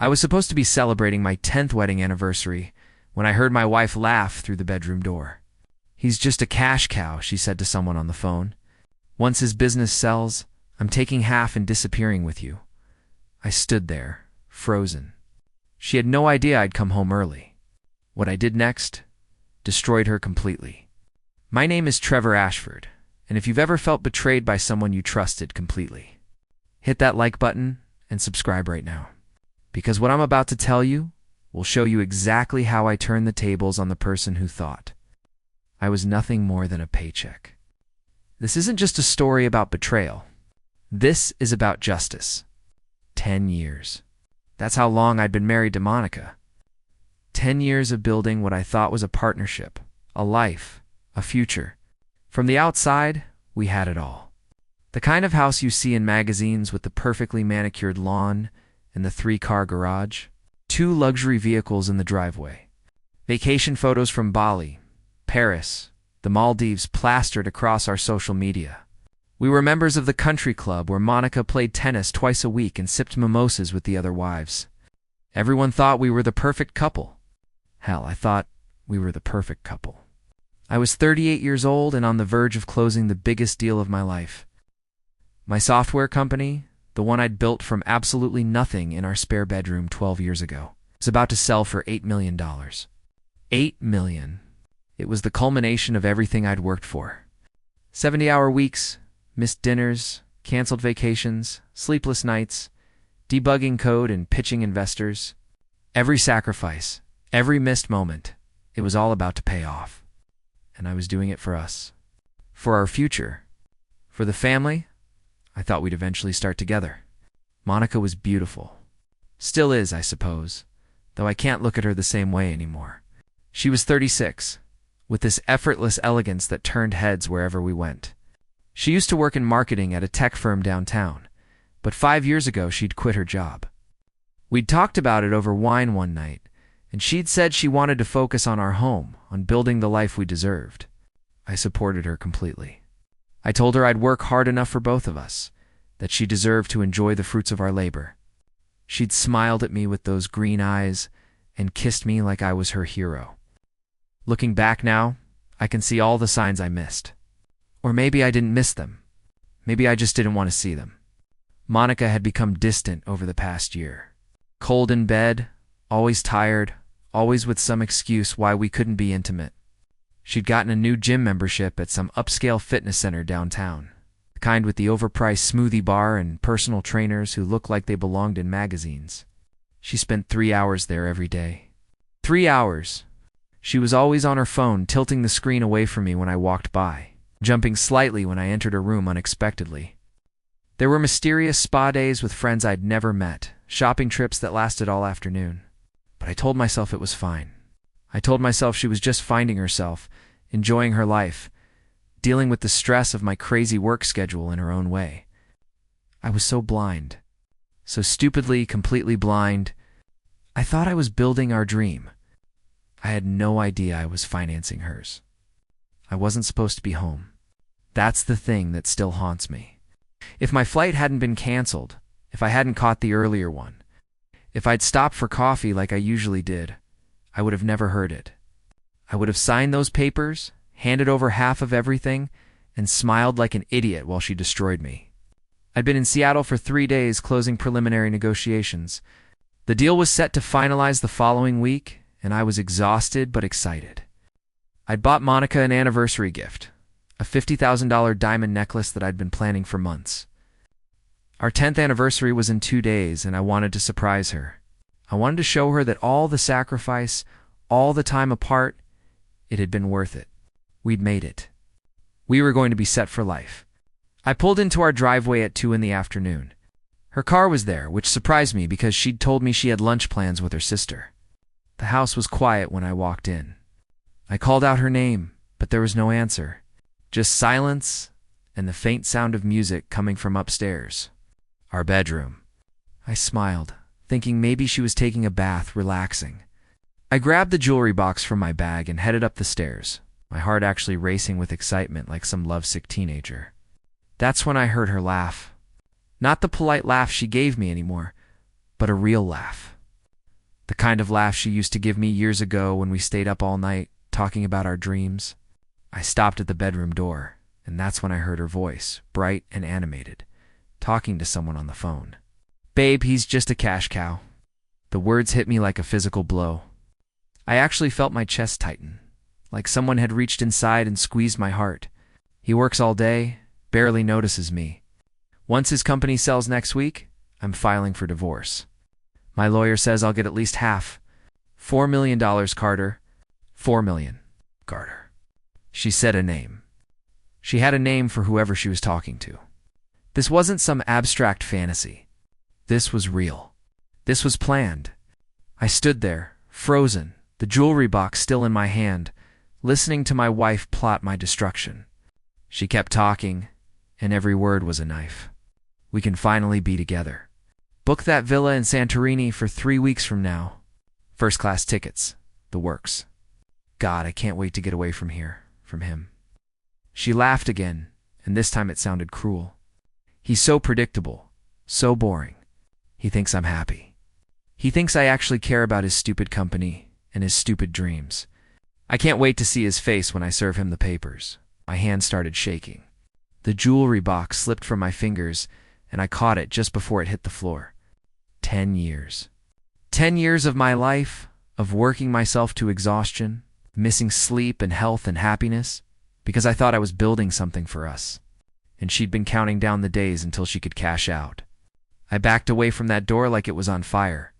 I was supposed to be celebrating my 10th wedding anniversary when I heard my wife laugh through the bedroom door. "He's just a cash cow," she said to someone on the phone. "Once his business sells, I'm taking half and disappearing with you." I stood there, frozen. She had no idea I'd come home early. What I did next destroyed her completely. My name is Trevor Ashford, and if you've ever felt betrayed by someone you trusted completely, hit that like button and subscribe right now. Because what I'm about to tell you will show you exactly how I turned the tables on the person who thought I was nothing more than a paycheck. This isn't just a story about betrayal. This is about justice. 10 years. That's how long I'd been married to Monica. 10 years of building what I thought was a partnership, a life, a future. From the outside, we had it all. The kind of house you see in magazines with the perfectly manicured lawn and the 3-car garage. 2 luxury vehicles in the driveway. Vacation photos from Bali, Paris, the Maldives plastered across our social media. We were members of the country club where Monica played tennis twice a week and sipped mimosas with the other wives. Everyone thought we were the perfect couple. Hell, I thought we were the perfect couple. I was 38 years old and on the verge of closing the biggest deal of my life. My software company, the one I'd built from absolutely nothing in our spare bedroom 12 years ago, was about to sell for $8 million. $8 million. It was the culmination of everything I'd worked for. 70-hour weeks, missed dinners, canceled vacations, sleepless nights, debugging code and pitching investors. Every sacrifice, every missed moment, it was all about to pay off. And I was doing it for us. For our future. For the family I thought we'd eventually start together. Monica was beautiful. Still is, I suppose, though I can't look at her the same way anymore. She was 36, with this effortless elegance that turned heads wherever we went. She used to work in marketing at a tech firm downtown, but 5 years ago she'd quit her job. We'd talked about it over wine one night, and she'd said she wanted to focus on our home, on building the life we deserved. I supported her completely. I told her I'd work hard enough for both of us, that she deserved to enjoy the fruits of our labor. She'd smiled at me with those green eyes and kissed me like I was her hero. Looking back now, I can see all the signs I missed. Or maybe I didn't miss them. Maybe I just didn't want to see them. Monica had become distant over the past year. Cold in bed, always tired, always with some excuse why we couldn't be intimate. She'd gotten a new gym membership at some upscale fitness center downtown, the kind with the overpriced smoothie bar and personal trainers who looked like they belonged in magazines. She spent 3 hours there every day. 3 hours! She was always on her phone, tilting the screen away from me when I walked by, jumping slightly when I entered her room unexpectedly. There were mysterious spa days with friends I'd never met, shopping trips that lasted all afternoon. But I told myself it was fine. I told myself she was just finding herself, enjoying her life, dealing with the stress of my crazy work schedule in her own way. I was so blind. So stupidly, completely blind. I thought I was building our dream. I had no idea I was financing hers. I wasn't supposed to be home. That's the thing that still haunts me. If my flight hadn't been canceled, if I hadn't caught the earlier one, if I'd stopped for coffee like I usually did, I would have never heard it. I would have signed those papers, handed over half of everything, and smiled like an idiot while she destroyed me. I'd been in Seattle for 3 days closing preliminary negotiations. The deal was set to finalize the following week, and I was exhausted but excited. I'd bought Monica an anniversary gift, a $50,000 diamond necklace that I'd been planning for months. Our 10th anniversary was in 2 days, and I wanted to surprise her. I wanted to show her that all the sacrifice, all the time apart, it had been worth it. We'd made it. We were going to be set for life. I pulled into our driveway at 2 in the afternoon. Her car was there, which surprised me because she'd told me she had lunch plans with her sister. The house was quiet when I walked in. I called out her name, but there was no answer. Just silence and the faint sound of music coming from upstairs. Our bedroom. I smiled, thinking maybe she was taking a bath, relaxing. I grabbed the jewelry box from my bag and headed up the stairs, my heart actually racing with excitement like some lovesick teenager. That's when I heard her laugh. Not the polite laugh she gave me anymore, but a real laugh. The kind of laugh she used to give me years ago when we stayed up all night talking about our dreams. I stopped at the bedroom door, and that's when I heard her voice, bright and animated, talking to someone on the phone. "Babe, he's just a cash cow." The words hit me like a physical blow. I actually felt my chest tighten, like someone had reached inside and squeezed my heart. He works all day, barely notices me. Once his company sells next week, I'm filing for divorce. My lawyer says I'll get at least half. $4 million, Carter. $4 million, Carter. She said a name. She had a name for whoever she was talking to. This wasn't some abstract fantasy. This was real. This was planned. I stood there, frozen, the jewelry box still in my hand, listening to my wife plot my destruction. She kept talking, and every word was a knife. "We can finally be together. Book that villa in Santorini for 3 weeks from now. First-class tickets, the works. God, I can't wait to get away from here, from him." She laughed again, and this time it sounded cruel. "He's so predictable, so boring. He thinks I'm happy. He thinks I actually care about his stupid company and his stupid dreams. I can't wait to see his face when I serve him the papers." My hand started shaking. The jewelry box slipped from my fingers, and I caught it just before it hit the floor. 10 years. 10 years of my life, of working myself to exhaustion, missing sleep and health and happiness, because I thought I was building something for us. And she'd been counting down the days until she could cash out. I backed away from that door like it was on fire.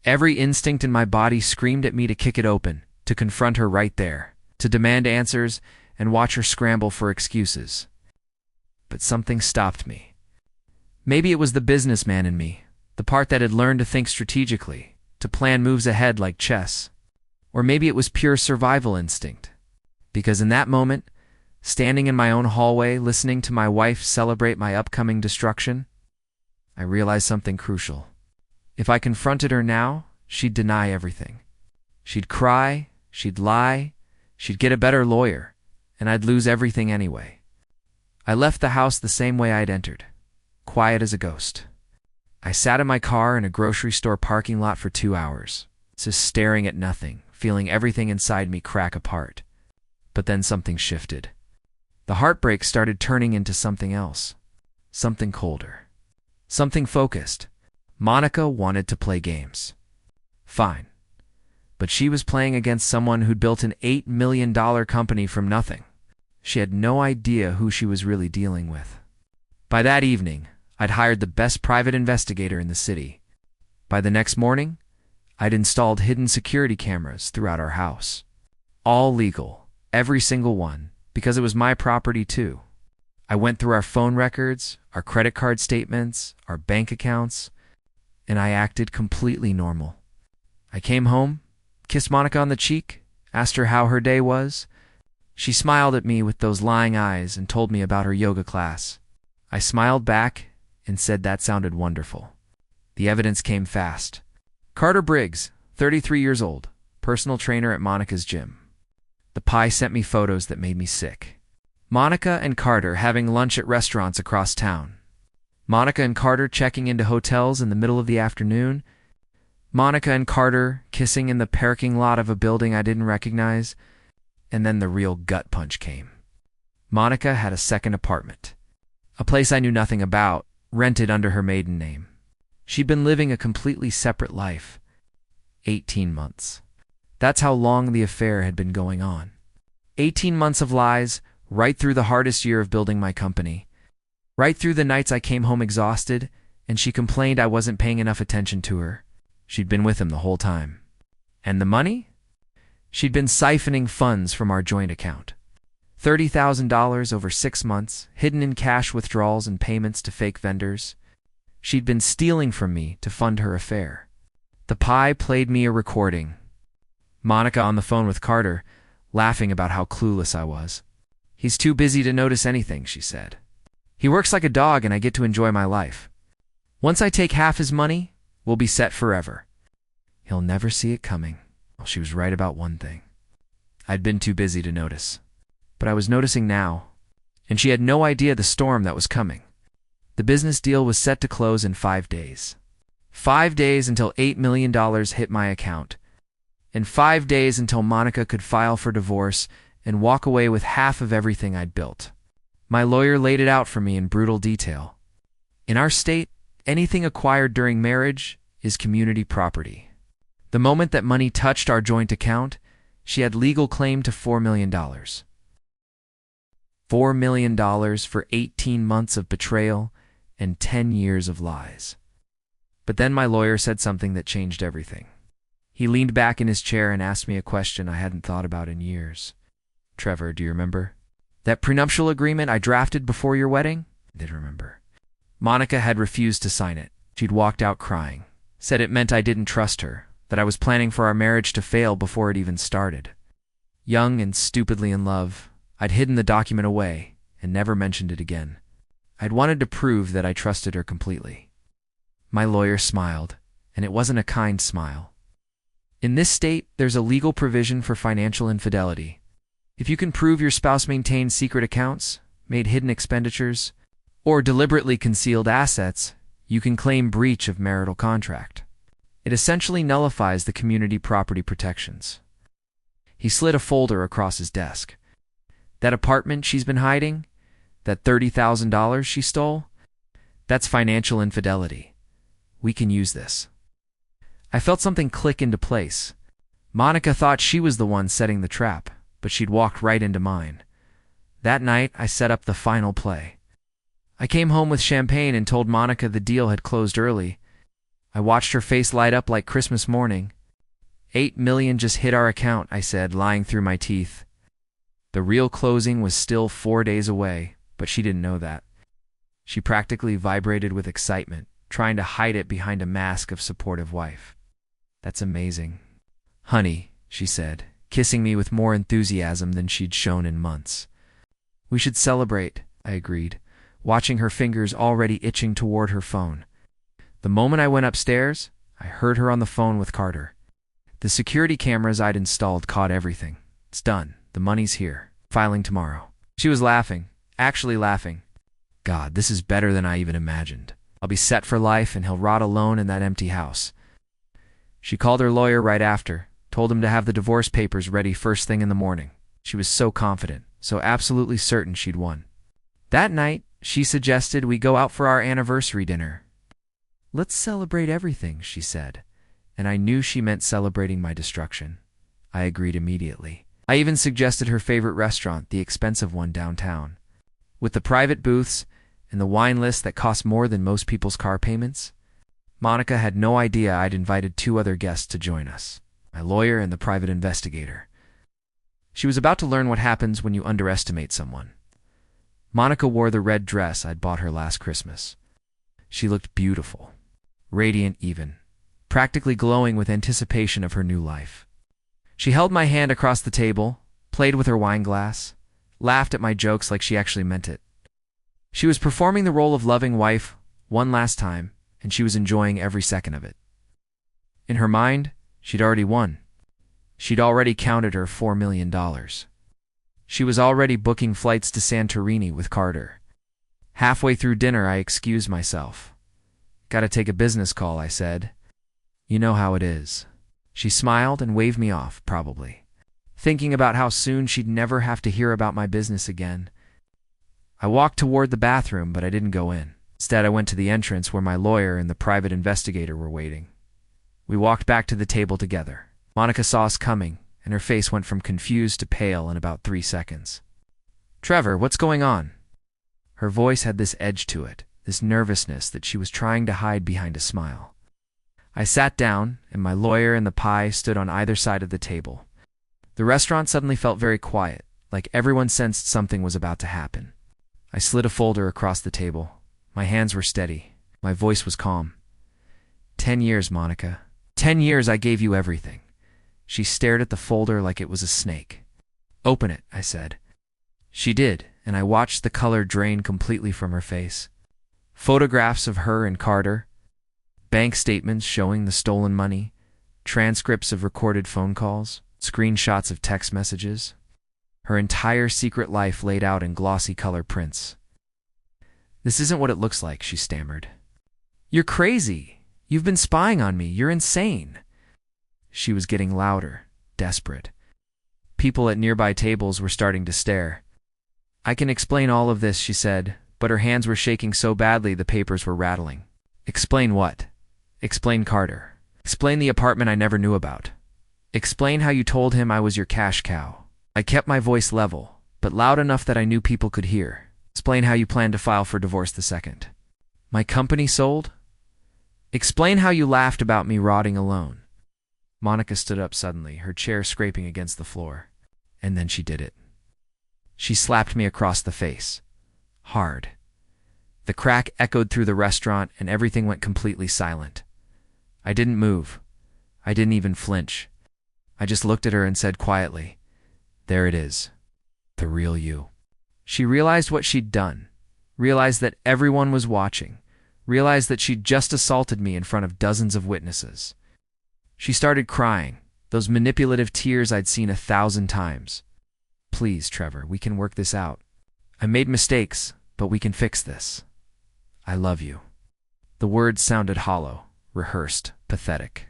Every instinct in my body screamed at me to kick it open, to confront her right there, to demand answers and watch her scramble for excuses. But something stopped me. Maybe it was the businessman in me, the part that had learned to think strategically, to plan moves ahead like chess. Or maybe it was pure survival instinct. Because in that moment, standing in my own hallway, listening to my wife celebrate my upcoming destruction, I realized something crucial. If I confronted her now, she'd deny everything. She'd cry, she'd lie, she'd get a better lawyer, and I'd lose everything anyway. I left the house the same way I'd entered, quiet as a ghost. I sat in my car in a grocery store parking lot for 2 hours, just staring at nothing, feeling everything inside me crack apart. But then something shifted. The heartbreak started turning into something else, something colder, something focused. Monica wanted to play games. Fine. But she was playing against someone who'd built an $8 million company from nothing. She had no idea who she was really dealing with. By that evening, I'd hired the best private investigator in the city. By the next morning, I'd installed hidden security cameras throughout our house. All legal, every single one, because it was my property too. I went through our phone records, our credit card statements, our bank accounts, and I acted completely normal. I came home, kissed Monica on the cheek, asked her how her day was. She smiled at me with those lying eyes and told me about her yoga class. I smiled back and said that sounded wonderful. The evidence came fast. Carter Briggs, 33 years old, personal trainer at Monica's gym. The pie sent me photos that made me sick. Monica and Carter having lunch at restaurants across town. Monica and Carter checking into hotels in the middle of the afternoon. Monica and Carter kissing in the parking lot of a building I didn't recognize. And then the real gut punch came. Monica had a second apartment. A place I knew nothing about, rented under her maiden name. She'd been living a completely separate life. 18 months. That's how long the affair had been going on. 18 months of lies, right through the hardest year of building my company. Right through the nights I came home exhausted, and she complained I wasn't paying enough attention to her. She'd been with him the whole time. And the money? She'd been siphoning funds from our joint account. $30,000 over 6 months, hidden in cash withdrawals and payments to fake vendors. She'd been stealing from me to fund her affair. The pie played me a recording. Monica on the phone with Carter, laughing about how clueless I was. "He's too busy to notice anything," she said. "He works like a dog and I get to enjoy my life. Once I take half his money, we'll be set forever. He'll never see it coming." Well, she was right about one thing. I'd been too busy to notice. But I was noticing now, and she had no idea the storm that was coming. The business deal was set to close in 5 days. 5 days until $8 million hit my account, and 5 days until Monica could file for divorce and walk away with half of everything I'd built. My lawyer laid it out for me in brutal detail. In our state, anything acquired during marriage is community property. The moment that money touched our joint account, she had legal claim to $4 million. $4 million for 18 months of betrayal and 10 years of lies. But then my lawyer said something that changed everything. He leaned back in his chair and asked me a question I hadn't thought about in years. "Trevor, do you remember that prenuptial agreement I drafted before your wedding?" I did remember. Monica had refused to sign it. She'd walked out crying, said it meant I didn't trust her, that I was planning for our marriage to fail before it even started. Young and stupidly in love, I'd hidden the document away and never mentioned it again. I'd wanted to prove that I trusted her completely. My lawyer smiled, and it wasn't a kind smile. In this state, there's a legal provision for financial infidelity. If you can prove your spouse maintained secret accounts, made hidden expenditures, or deliberately concealed assets, you can claim breach of marital contract. It essentially nullifies the community property protections. He slid a folder across his desk. That apartment she's been hiding? That $30,000 she stole? That's financial infidelity. We can use this. I felt something click into place. Monica thought she was the one setting the trap, but she'd walked right into mine. That night, I set up the final play. I came home with champagne and told Monica the deal had closed early. I watched her face light up like Christmas morning. $8 million just hit our account, I said, lying through my teeth. The real closing was still 4 days away, but she didn't know that. She practically vibrated with excitement, trying to hide it behind a mask of supportive wife. "That's amazing. Honey," she said, kissing me with more enthusiasm than she'd shown in months. "We should celebrate," I agreed, watching her fingers already itching toward her phone. The moment I went upstairs, I heard her on the phone with Carter. The security cameras I'd installed caught everything. "It's done. The money's here. Filing tomorrow." She was laughing, actually laughing. "God, this is better than I even imagined. I'll be set for life and he'll rot alone in that empty house." She called her lawyer right after, told him to have the divorce papers ready first thing in the morning. She was so confident, so absolutely certain she'd won. That night, she suggested we go out for our anniversary dinner. "Let's celebrate everything," she said, and I knew she meant celebrating my destruction. I agreed immediately. I even suggested her favorite restaurant, the expensive one downtown, with the private booths and the wine list that cost more than most people's car payments. Monica had no idea I'd invited 2 other guests to join us, my lawyer and the private investigator. She was about to learn what happens when you underestimate someone. Monica wore the red dress I'd bought her last Christmas. She looked beautiful, radiant even, practically glowing with anticipation of her new life. She held my hand across the table, played with her wine glass, laughed at my jokes like she actually meant it. She was performing the role of loving wife one last time, and she was enjoying every second of it. In her mind, she'd already won. She'd already counted her $4 million. She was already booking flights to Santorini with Carter. Halfway through dinner, I excused myself. "Gotta take a business call," I said. "You know how it is." She smiled and waved me off, probably thinking about how soon she'd never have to hear about my business again. I walked toward the bathroom, but I didn't go in. Instead, I went to the entrance where my lawyer and the private investigator were waiting. We walked back to the table together. Monica saw us coming, and her face went from confused to pale in about 3 seconds. "Trevor, what's going on?" Her voice had this edge to it, this nervousness that she was trying to hide behind a smile. I sat down, and my lawyer and the pie stood on either side of the table. The restaurant suddenly felt very quiet, like everyone sensed something was about to happen. I slid a folder across the table. My hands were steady. My voice was calm. 10 years, Monica. 10 years I gave you everything." She stared at the folder like it was a snake. "Open it," I said. She did, and I watched the color drain completely from her face. Photographs of her and Carter, bank statements showing the stolen money, transcripts of recorded phone calls, screenshots of text messages. Her entire secret life laid out in glossy color prints. "This isn't what it looks like," she stammered. "You're crazy. You've been spying on me. You're insane." She was getting louder, desperate. People at nearby tables were starting to stare. "I can explain all of this," she said, but her hands were shaking so badly the papers were rattling. "Explain what?" "Explain Carter. Explain the apartment I never knew about. Explain how you told him I was your cash cow." I kept my voice level, but loud enough that I knew people could hear. "Explain how you plan to file for divorce the second. My company sold? Explain how you laughed about me rotting alone." Monica stood up suddenly, her chair scraping against the floor. And then she did it. She slapped me across the face. Hard. The crack echoed through the restaurant and everything went completely silent. I didn't move. I didn't even flinch. I just looked at her and said quietly, "There it is. The real you." She realized what she'd done, realized that everyone was watching, realized that she'd just assaulted me in front of dozens of witnesses. She started crying, those manipulative tears I'd seen 1,000 times. "Please, Trevor, we can work this out. I made mistakes, but we can fix this. I love you." The words sounded hollow, rehearsed, pathetic.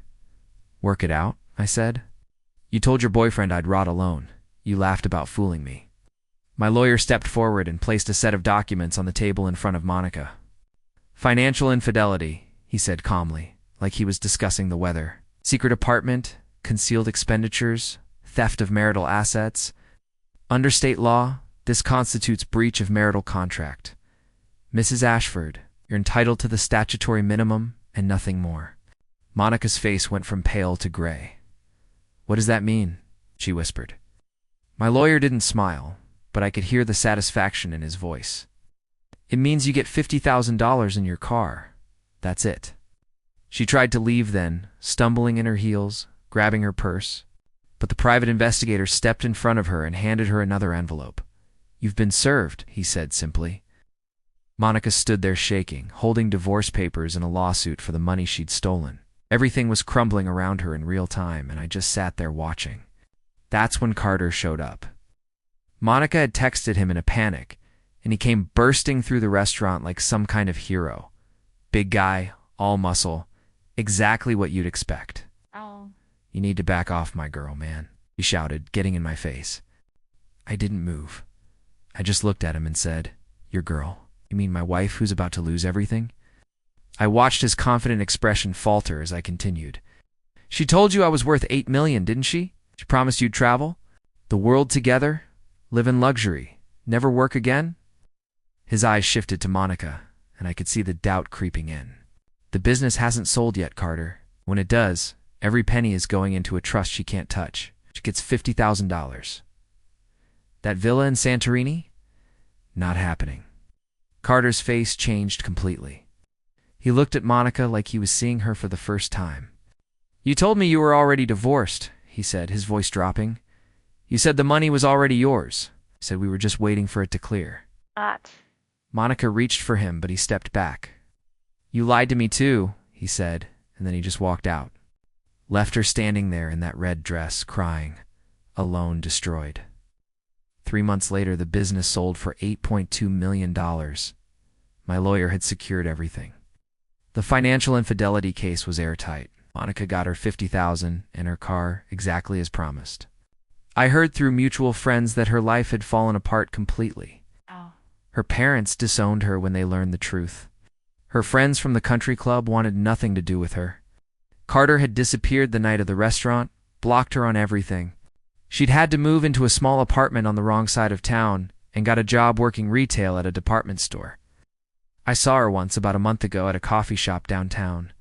"Work it out?" I said. "You told your boyfriend I'd rot alone. You laughed about fooling me." My lawyer stepped forward and placed a set of documents on the table in front of Monica. "Financial infidelity," he said calmly, like he was discussing the weather. "Secret apartment, concealed expenditures, theft of marital assets. Under state law, this constitutes breach of marital contract. Mrs. Ashford, you're entitled to the statutory minimum and nothing more." Monica's face went from pale to gray. "What does that mean?" she whispered. My lawyer didn't smile, but I could hear the satisfaction in his voice. "It means you get $50,000 in your car. That's it." She tried to leave then, stumbling in her heels, grabbing her purse. But the private investigator stepped in front of her and handed her another envelope. "You've been served," he said simply. Monica stood there shaking, holding divorce papers and a lawsuit for the money she'd stolen. Everything was crumbling around her in real time, and I just sat there watching. That's when Carter showed up. Monica had texted him in a panic, and he came bursting through the restaurant like some kind of hero. Big guy, all muscle, exactly what you'd expect. Oh. "You need to back off, my girl, man," he shouted, getting in my face. I didn't move. I just looked at him and said, "Your girl? You mean my wife who's about to lose everything?" I watched his confident expression falter as I continued. "She told you I was worth $8 million, didn't she? She promised you'd travel? The world together? Live in luxury? Never work again?" His eyes shifted to Monica, and I could see the doubt creeping in. "The business hasn't sold yet, Carter. When it does, every penny is going into a trust she can't touch. She gets $50,000. That villa in Santorini? Not happening." Carter's face changed completely. He looked at Monica like he was seeing her for the first time. "You told me you were already divorced," he said, his voice dropping. "You said the money was already yours. You said we were just waiting for it to clear." Monica reached for him, but he stepped back. "You lied to me too," he said, and then he just walked out. Left her standing there in that red dress, crying, alone, destroyed. 3 months later, the business sold for $8.2 million. My lawyer had secured everything. The financial infidelity case was airtight. Monica got her $50,000 and her car exactly as promised. I heard through mutual friends that her life had fallen apart completely. Oh. Her parents disowned her when they learned the truth. Her friends from the country club wanted nothing to do with her. Carter had disappeared the night of the restaurant, blocked her on everything. She'd had to move into a small apartment on the wrong side of town and got a job working retail at a department store. I saw her once about a month ago at a coffee shop downtown.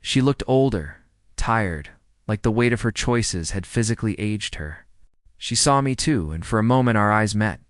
She looked older, tired, like the weight of her choices had physically aged her. She saw me too, and for a moment our eyes met,